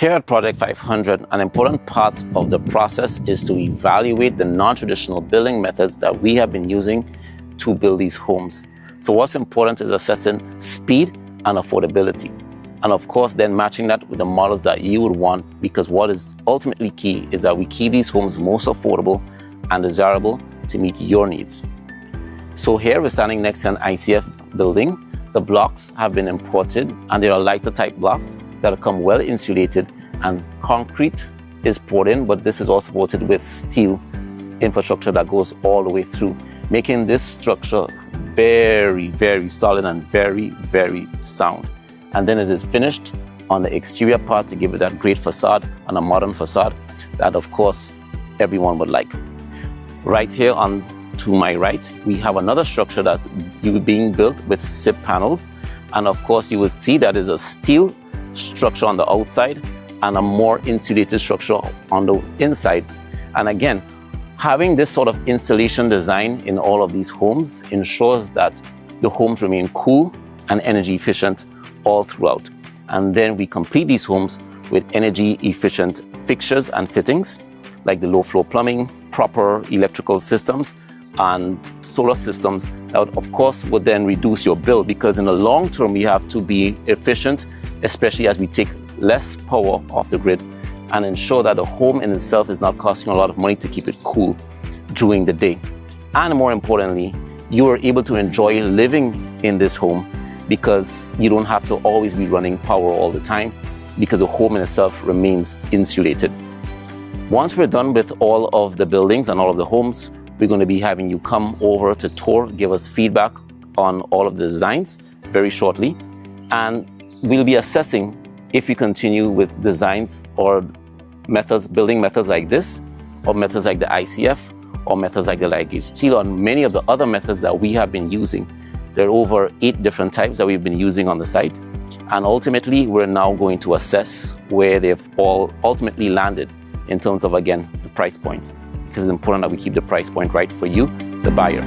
Here at Project 500, an important part of the process is to evaluate the non-traditional building methods that we have been using to build these homes. So what's important is assessing speed and affordability. And of course, then matching that with the models that you would want, because what is ultimately key is that we keep these homes most affordable and desirable to meet your needs. So here we're standing next to an ICF building. The blocks have been imported and they are lighter type blocks that come well insulated, and concrete is poured in, but this is all supported with steel infrastructure that goes all the way through, making this structure very, very solid and very, very sound. And then it is finished on the exterior part to give it that great facade and a modern facade that of course everyone would like. Right here on to my right, we have another structure that's being built with SIP panels. And of course you will see that is a steel structure on the outside and a more insulated structure on the inside. And again, having this sort of installation design in all of these homes ensures that the homes remain cool and energy efficient all throughout. And then we complete these homes with energy efficient fixtures and fittings like the low flow plumbing, proper electrical systems, and solar systems that of course would then reduce your bill, because in the long term we have to be efficient, especially as we take less power off the grid and ensure that the home in itself is not costing a lot of money to keep it cool during the day. And more importantly, you are able to enjoy living in this home because you don't have to always be running power all the time, because the home in itself remains insulated. Once we're done with all of the buildings and all of the homes, we're going to be having you come over to tour, give us feedback on all of the designs very shortly. And we'll be assessing if we continue with designs or methods, building methods like this, or methods like the ICF, or methods like the light gauge steel, or many of the other methods that we have been using. There are over 8 different types that we've been using on the site. And ultimately, we're now going to assess where they've all ultimately landed in terms of, again, the price points, because it's important that we keep the price point right for you, the buyer.